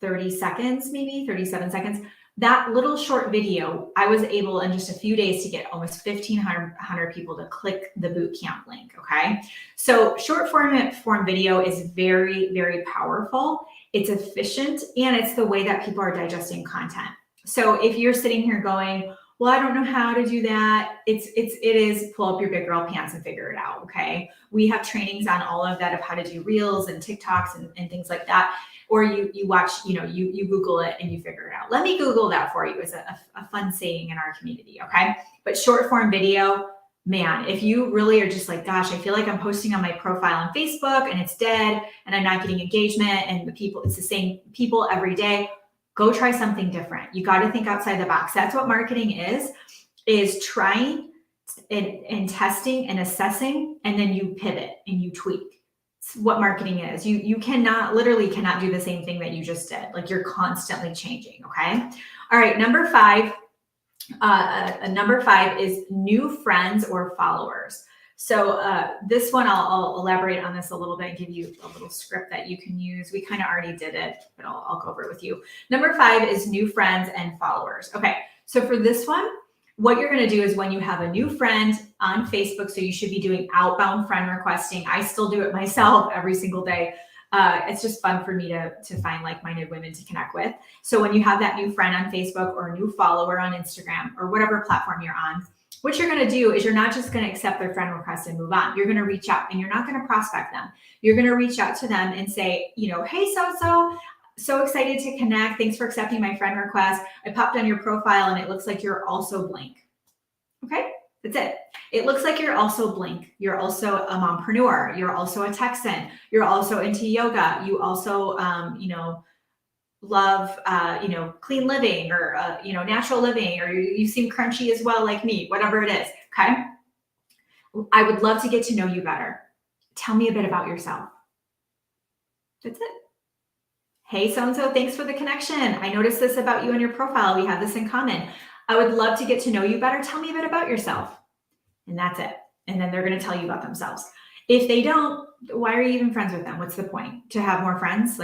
30 seconds, maybe 37 seconds. That little short video, I was able in just a few days to get almost 1,500 people to click the bootcamp link, okay? So short form video is very, very powerful. It's efficient, and it's the way that people are digesting content. So if you're sitting here going, well, I don't know how to do that, it is pull up your big girl pants and figure it out, okay? We have trainings on all of that of how to do reels and TikToks and things like that. Or you watch, you Google it and you figure it out. Let me Google that for you. It's a fun saying in our community, okay? But short form video, man, if you really are just like, gosh, I feel like I'm posting on my profile on Facebook and it's dead and I'm not getting engagement and it's the same people every day, go try something different. You got to think outside the box. That's what marketing is trying and testing and assessing, and then you pivot and you tweak. What marketing is. You literally cannot do the same thing that you just did. Like you're constantly changing. Okay. All right. Number five is new friends or followers. So this one, I'll elaborate on this a little bit and give you a little script that you can use. We kind of already did it, but I'll go over it with you. Number 5 is new friends and followers. Okay. So for this one, what you're going to do is when you have a new friend on Facebook, so you should be doing outbound friend requesting. I still do it myself every single day. It's just fun for me to find like-minded women to connect with. So when you have that new friend on Facebook or a new follower on Instagram or whatever platform you're on, what you're going to do is you're not just going to accept their friend request and move on. You're going to reach out, and you're not going to prospect them. You're going to reach out to them and say, hey, so excited to connect. Thanks for accepting my friend request. I popped on your profile and it looks like you're also blank. Okay, that's it. It looks like you're also blank. You're also a mompreneur. You're also a Texan. You're also into yoga. You also, love, clean living or, natural living, or you seem crunchy as well, like me, whatever it is. Okay. I would love to get to know you better. Tell me a bit about yourself. That's it. Hey, so-and-so, thanks for the connection. I noticed this about you on your profile. We have this in common. I would love to get to know you better. Tell me a bit about yourself. And that's it. And then they're going to tell you about themselves. If they don't, why are you even friends with them? What's the point? To have more friends?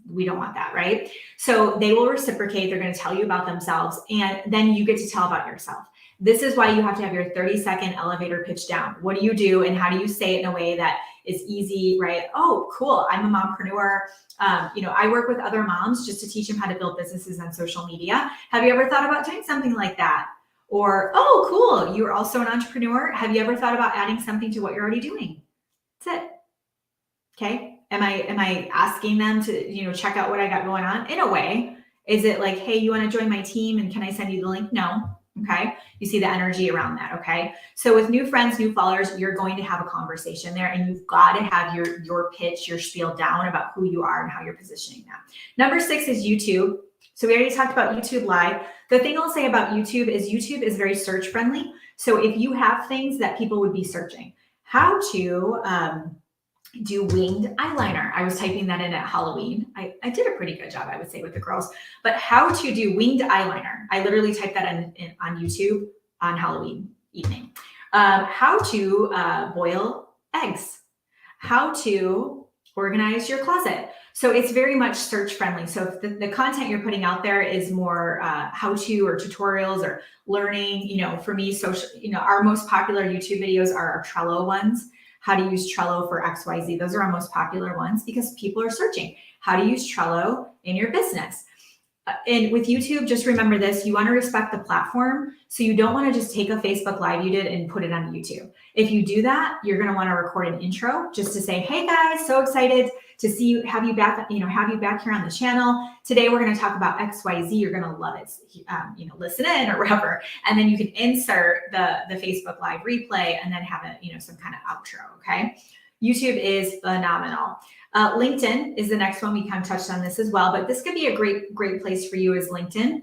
We don't want that, right? So they will reciprocate. They're going to tell you about themselves. And then you get to tell about yourself. This is why you have to have your 30-second elevator pitch down. What do you do? And how do you say it in a way that is easy, right? Oh, cool. I'm a mompreneur. I work with other moms just to teach them how to build businesses on social media. Have you ever thought about doing something like that? Or, oh, cool. You're also an entrepreneur. Have you ever thought about adding something to what you're already doing? That's it. Okay. Am I asking them to, check out what I got going on? In a way. Is it like, hey, you want to join my team and can I send you the link? No. Okay. You see the energy around that. Okay. So with new friends, new followers, you're going to have a conversation there, and you've got to have your pitch, your spiel down about who you are and how you're positioning that. Number 6 is YouTube. So we already talked about YouTube Live. The thing I'll say about YouTube is very search friendly. So if you have things that people would be searching, how to do winged eyeliner. I was typing that in at Halloween. I did a pretty good job, I would say, with the girls. But how to do winged eyeliner. I literally typed that on YouTube on Halloween evening. How to boil eggs. How to organize your closet. So it's very much search friendly. So if the content you're putting out there is more how-to or tutorials or learning, for me, social, our most popular YouTube videos are our Trello ones. How to use Trello for XYZ. Those are our most popular ones because people are searching how to use Trello in your business. And with YouTube, just remember this, you want to respect the platform. So you don't want to just take a Facebook Live you did and put it on YouTube. If you do that, you're going to want to record an intro just to say, hey guys, so excited to see you, have you back here on the channel. Today, we're going to talk about XYZ. You're going to love it. Listen in or whatever. And then you can insert the Facebook Live replay and then have some kind of outro. Okay. YouTube is phenomenal. LinkedIn is the next one. We kind of touched on this as well, but this could be a great place for you is LinkedIn.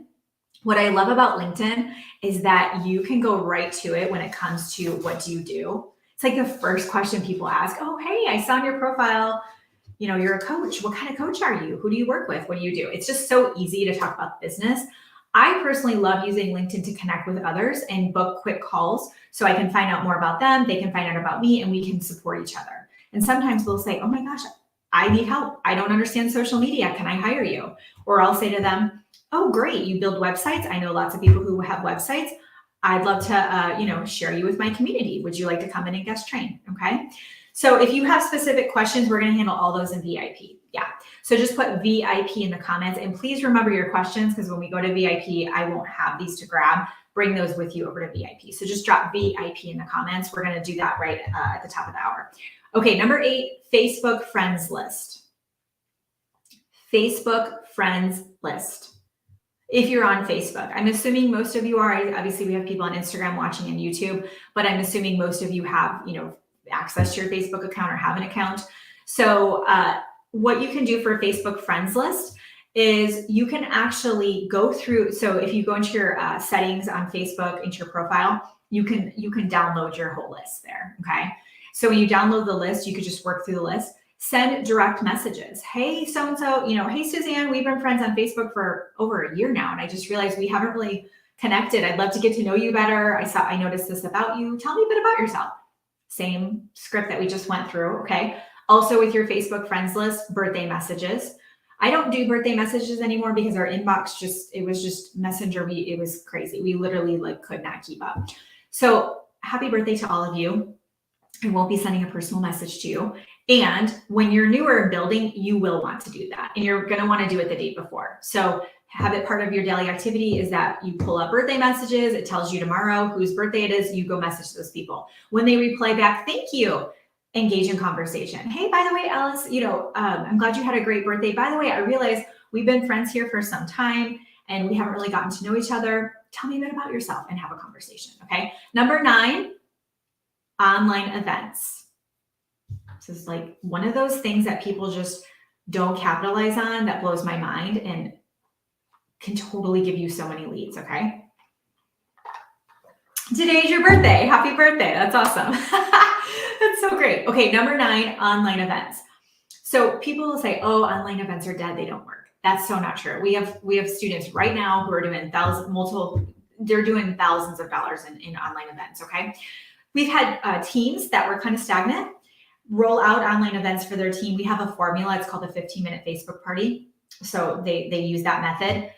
What I love about LinkedIn is that you can go right to it when it comes to what do you do. It's like the first question people ask, oh, hey, I saw on your profile, you're a coach. What kind of coach are you? Who do you work with? What do you do? It's just so easy to talk about business. I personally love using LinkedIn to connect with others and book quick calls so I can find out more about them. They can find out about me and we can support each other. And sometimes they'll say, oh my gosh, I need help. I don't understand social media. Can I hire you? Or I'll say to them, oh, great. You build websites. I know lots of people who have websites. I'd love to, share you with my community. Would you like to come in and guest train? Okay. So if you have specific questions, we're going to handle all those in VIP. Yeah. So just put VIP in the comments and please remember your questions because when we go to VIP, I won't have these to grab. Bring those with you over to VIP. So just drop VIP in the comments. We're going to do that right at the top of the hour. Okay. Number 8, Facebook friends list. Facebook friends list. If you're on Facebook, I'm assuming most of you are. Obviously, we have people on Instagram watching and YouTube, but I'm assuming most of you have, access to your Facebook account or have an account. So what you can do for a Facebook friends list is you can actually go through. So if you go into your settings on Facebook, into your profile, you can download your whole list there. Okay. So when you download the list, you could just work through the list. Send direct messages. Hey, so-and-so, hey, Suzanne, we've been friends on Facebook for over a year now. And I just realized we haven't really connected. I'd love to get to know you better. I noticed this about you. Tell me a bit about yourself. Same script that we just went through. Okay. Also with your Facebook friends list, birthday messages. I don't do birthday messages anymore because our inbox it was just Messenger. It was crazy. We literally could not keep up. So happy birthday to all of you. I won't be sending a personal message to you. And when you're newer in building, you will want to do that. And you're going to want to do it the day before. So have it part of your daily activity is that you pull up birthday messages. It tells you tomorrow whose birthday it is. You go message those people. When they reply back, thank you, engage in conversation. Hey, by the way, Alice, I'm glad you had a great birthday. By the way, I realized we've been friends here for some time and we haven't really gotten to know each other. Tell me a bit about yourself and have a conversation. Okay. Number 9, online events. This is one of those things that people just don't capitalize on that blows my mind and can totally give you so many leads. Okay. Today's your birthday. Happy birthday. That's awesome. That's so great. Okay. Number 9, online events. So people will say, oh, online events are dead. They don't work. That's so not true. We have students right now who are doing they're doing thousands of dollars in online events. Okay. We've had teams that were kind of stagnant roll out online events for their team. We have a formula. It's called the 15-minute Facebook party. So they use that method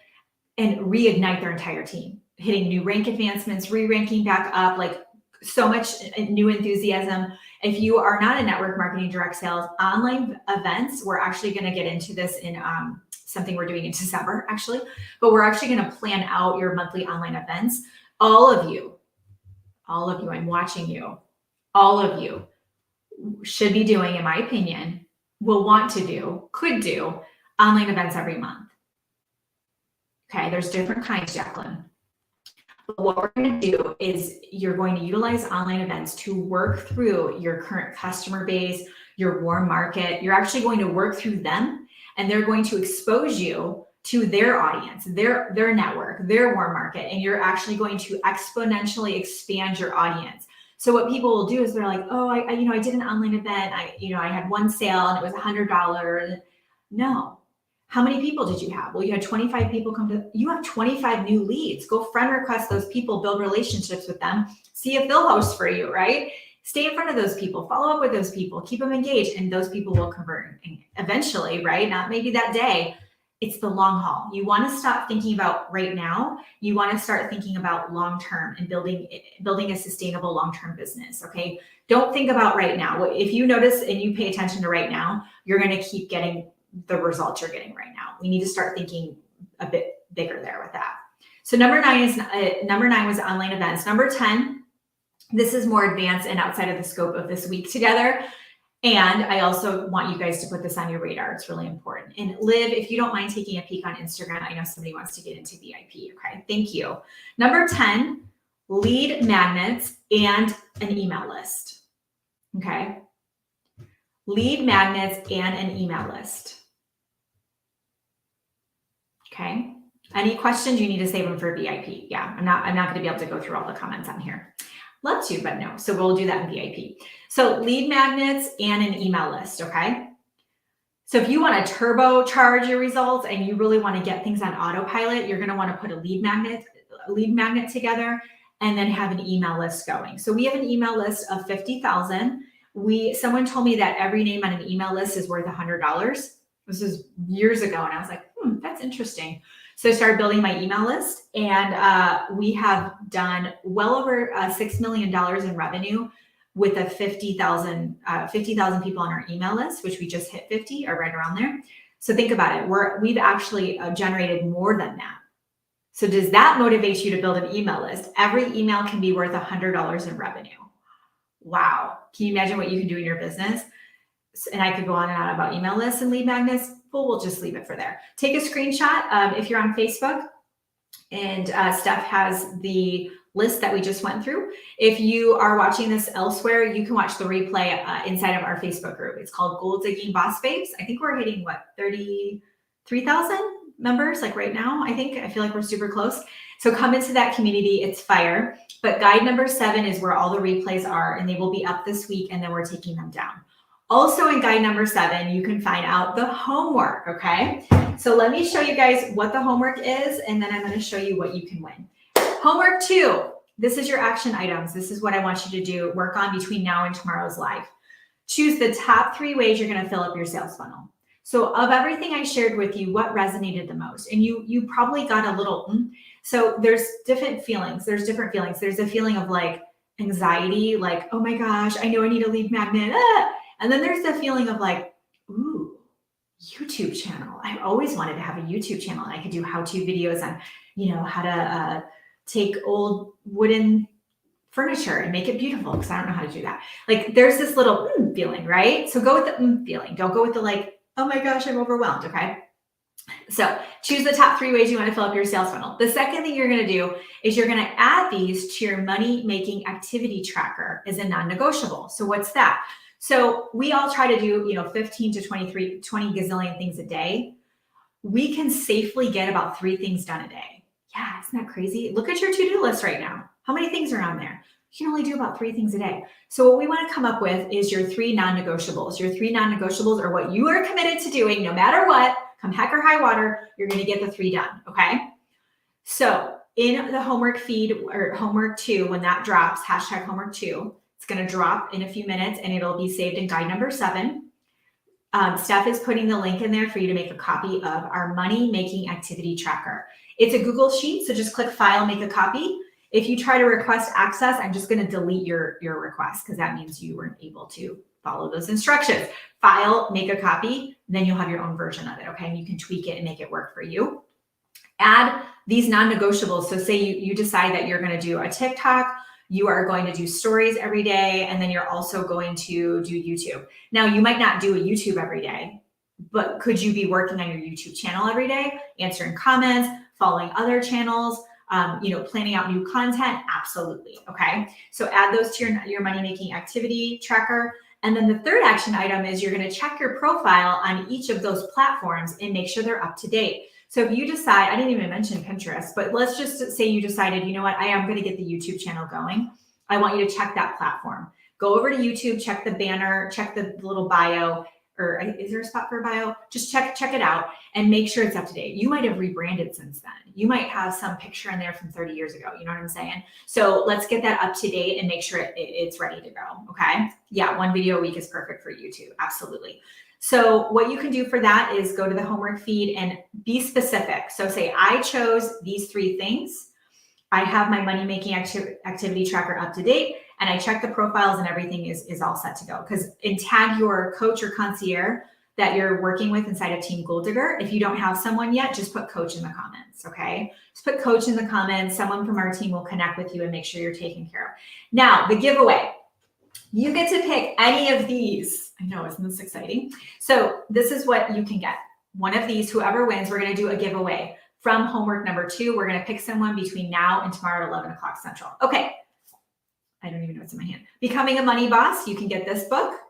and reignite their entire team, hitting new rank advancements, re-ranking back up, so much new enthusiasm. If you are not in network marketing, direct sales, online events, we're actually going to get into this in something we're doing in December, actually, but we're actually going to plan out your monthly online events. All of you, I'm watching you, all of you should be doing, in my opinion, could do online events every month. Okay, there's different kinds, Jacqueline. But what we're going to do is you're going to utilize online events to work through your current customer base, your warm market. You're actually going to work through them and they're going to expose you to their audience, their network, their warm market, and you're actually going to exponentially expand your audience. So what people will do is they're like, oh, I did an online event. I had one sale and it was $100. No. How many people did you have? Well, you had 25 people you have 25 new leads. Go friend request those people, build relationships with them, see if they'll host for you, right? Stay in front of those people, follow up with those people, keep them engaged, and those people will convert eventually, right? Not maybe that day. It's the long haul. You want to stop thinking about right now. You want to start thinking about long-term and building a sustainable long-term business. Okay. Don't think about right now. If you notice and you pay attention to right now, you're going to keep getting the results you're getting right now. We need to start thinking a bit bigger there with that. So number 9 was online events. Number 10, this is more advanced and outside of the scope of this week together. And I also want you guys to put this on your radar. It's really important. And Liv, if you don't mind taking a peek on Instagram, I know somebody wants to get into VIP. Okay, thank you. Number 10, lead magnets and an email list. Okay, lead magnets and an email list. Okay, Any questions? You need to save them for VIP. Yeah, I'm not going to be able to go through all the comments on here. Love to, but no. So we'll do that in VIP. So lead magnets and an email list, okay? So if you want to turbocharge your results and you really want to get things on autopilot, you're going to want to put a lead magnet together and then have an email list going. So we have an email list of 50,000. Someone told me that every name on an email list is worth $100. This is years ago, and I was like, that's interesting. So I started building my email list, and we have done well over $6 million in revenue with a 50,000 people on our email list, which we just hit 50 or right around there. So think about it. We've actually generated more than that. So does that motivate you to build an email list? Every email can be worth $100 in revenue. Wow. Can you imagine what you can do in your business? And I could go on and on about email lists and lead magnets, but we'll just leave it for there. Take a screenshot if you're on Facebook, and Steph has the list that we just went through. If you are watching this elsewhere, you can watch the replay inside of our Facebook group. It's called Gold Digging Boss Babes. I think we're hitting 33,000 members like right now. I feel like we're super close. So come into that community. It's fire. But guide number 7 is where all the replays are, and they will be up this week, and then we're taking them down. Also in guide number 7, you can find out the homework, okay? So let me show you guys what the homework is, and then I'm going to show you what you can win. Homework 2, this is your action items. This is what I want you to do, work on between now and tomorrow's live. Choose the top 3 ways you're going to fill up your sales funnel. So of everything I shared with you, what resonated the most? And you probably got a little, So there's different feelings. There's different feelings. There's a feeling of like anxiety, like, oh my gosh, I know I need a lead magnet. And then there's the feeling of like, ooh, YouTube channel. I've always wanted to have a YouTube channel, and I could do how-to videos on, how to take old wooden furniture and make it beautiful, because I don't know how to do that. Like there's this little feeling, right? So go with the feeling. Don't go with the like, oh my gosh, I'm overwhelmed, okay? So choose the top 3 ways you want to fill up your sales funnel. The second thing you're going to do is you're going to add these to your money-making activity tracker as a non-negotiable. So what's that? So we all try to do, 15 to 20 gazillion things a day. We can safely get about 3 things done a day. Yeah, isn't that crazy? Look at your to-do list right now. How many things are on there? You can only do about 3 things a day. So what we want to come up with is your 3 non-negotiables. Your 3 non-negotiables are what you are committed to doing no matter what. Come heck or high water, you're going to get the 3 done, okay? So in the homework feed, or homework 2, when that drops, hashtag homework 2, it's going to drop in a few minutes, and it'll be saved in guide number 7. Steph is putting the link in there for you to make a copy of our money-making activity tracker. It's a Google Sheet, so just click File, make a copy. If you try to request access, I'm just going to delete your request, because that means you weren't able to follow those instructions. File, make a copy, then you'll have your own version of it, okay? And you can tweak it and make it work for you. Add these non-negotiables. So say you decide that you're going to do a TikTok, you are going to do stories every day, and then you're also going to do YouTube. Now, you might not do a YouTube every day, but could you be working on your YouTube channel every day, answering comments, following other channels, planning out new content? Absolutely. Okay. So add those to your money-making activity tracker. And then the third action item is you're going to check your profile on each of those platforms and make sure they're up to date. So if you decide, I didn't even mention Pinterest, but let's just say you decided, you know what, I am going to get the YouTube channel going. I want you to check that platform. Go over to YouTube, check the banner, check the little bio, or is there a spot for a bio? Just check it out and make sure it's up to date. You might have rebranded since then. You might have some picture in there from 30 years ago. You know what I'm saying? So let's get that up to date and make sure it's ready to go. Okay. Yeah. 1 video a week is perfect for you too. Absolutely. So what you can do for that is go to the homework feed and be specific. So say I chose these 3 things. I have my money-making activity tracker up to date, and I check the profiles and everything is all set to go. And tag your coach or concierge that you're working with inside of Team Goal Digger. If you don't have someone yet, just put coach in the comments, okay? Just put coach in the comments. Someone from our team will connect with you and make sure you're taken care of. Now, the giveaway. You get to pick any of these. I know, isn't this exciting? So this is what you can get. One of these, whoever wins, we're going to do a giveaway from homework number 2. We're going to pick someone between now and tomorrow at 11 o'clock Central. Okay. I don't even know what's in my hand. Becoming a Money Boss. You can get this book,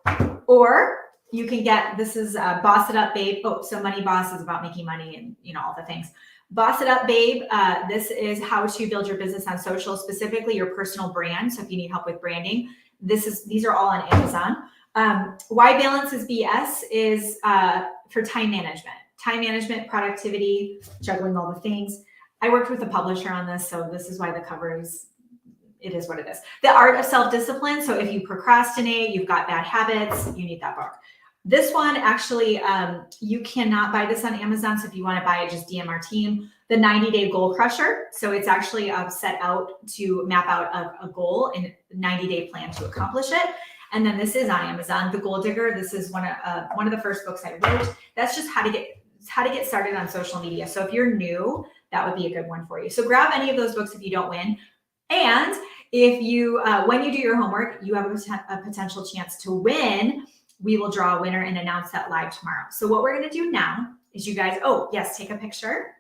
or you can get, this is Boss It Up, Babe. Oh, so Money Boss is about making money and, all the things. Boss It Up Babe. This is how to build your business on social, specifically your personal brand. So if you need help with branding, these are all on Amazon. Why Balance is BS is for time management, productivity, juggling all the things. I worked with a publisher on this, so this is why the cover it is what it is. The Art of Self-Discipline. So if you procrastinate, you've got bad habits, you need that book. This one, actually, you cannot buy this on Amazon. So if you want to buy it, just DM our team. The 90-Day Goal Crusher. So it's actually set out to map out a goal and 90-day plan to accomplish it. And then this is on Amazon. The Goal Digger. This is one of the first books I wrote. That's just how to get started on social media. So if you're new, that would be a good one for you. So grab any of those books if you don't win. And if you, when you do your homework, you have a potential chance to win. We will draw a winner and announce that live tomorrow. So what we're going to do now is you guys, take a picture.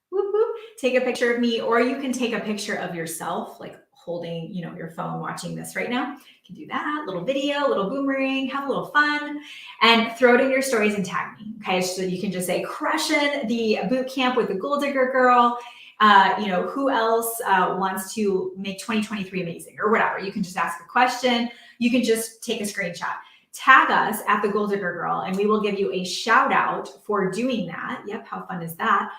Whoop, whoop. Take a picture of me, or you can take a picture of yourself, like holding, your phone, watching this right now. You can do that, little video, little boomerang, have a little fun, and throw it in your stories and tag me. Okay, so you can just say, crushing the boot camp with the Goal Digger girl. Who else wants to make 2023 amazing, or whatever. You can just ask a question. You can just take a screenshot. Tag us at the Goal Digger Girl, and we will give you a shout out for doing that. Yep, how fun is that?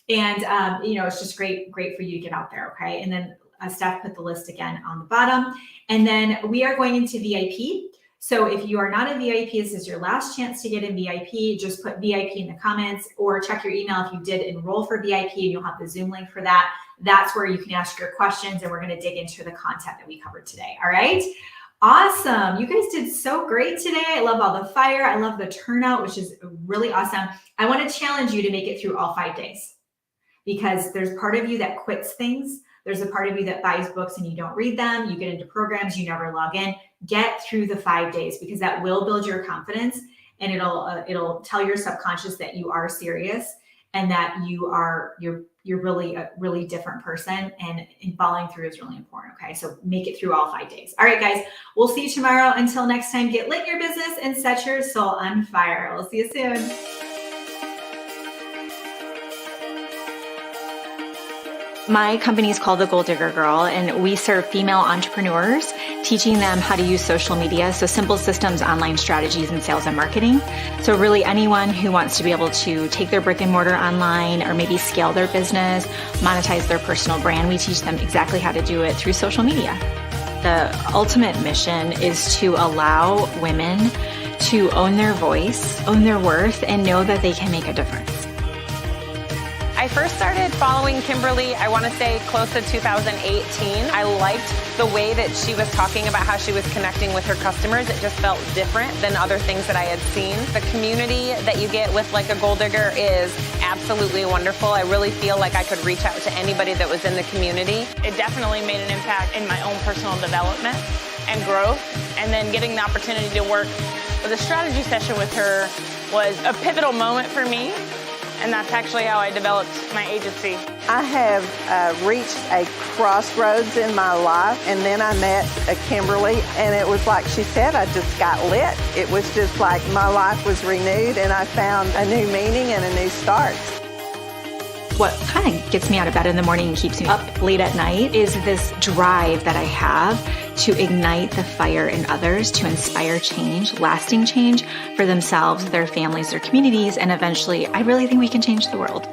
And it's just great for you to get out there. Okay, and then Steph put the list again on the bottom, and then we are going into VIP. So if you are not a VIP, this is your last chance to get in VIP. Just put VIP in the comments, or check your email if you did enroll for VIP, and you'll have the Zoom link for that. That's where you can ask your questions, and we're going to dig into the content that we covered today. All right. Awesome. You guys did so great today. I love all the fire. I love the turnout, which is really awesome. I want to challenge you to make it through all 5 days, because there's part of you that quits things. There's a part of you that buys books and you don't read them. You get into programs, you never log in. Get through the 5 days, because that will build your confidence, and it'll tell your subconscious that you are serious and that you're really a really different person, and following through is really important. Okay, so make it through all 5 days. All right, guys, we'll see you tomorrow. Until next time, get lit in your business and set your soul on fire. We'll see you soon. My company is called The Goal Digger Girl, and we serve female entrepreneurs, teaching them how to use social media. So simple systems, online strategies, and sales and marketing. So really anyone who wants to be able to take their brick and mortar online, or maybe scale their business, monetize their personal brand, we teach them exactly how to do it through social media. The ultimate mission is to allow women to own their voice, own their worth, and know that they can make a difference. I first started following Kimberly, I want to say close to 2018. I liked the way that she was talking about how she was connecting with her customers. It just felt different than other things that I had seen. The community that you get with like a Goal Digger is absolutely wonderful. I really feel like I could reach out to anybody that was in the community. It definitely made an impact in my own personal development and growth. And then getting the opportunity to work with a strategy session with her was a pivotal moment for me. And that's actually how I developed my agency. I have reached a crossroads in my life, and then I met Kimberly, and it was like she said, I just got lit. It was just like my life was renewed, and I found a new meaning and a new start. What kind of gets me out of bed in the morning and keeps me up late at night is this drive that I have to ignite the fire in others, to inspire change, lasting change for themselves, their families, their communities, and eventually, I really think we can change the world.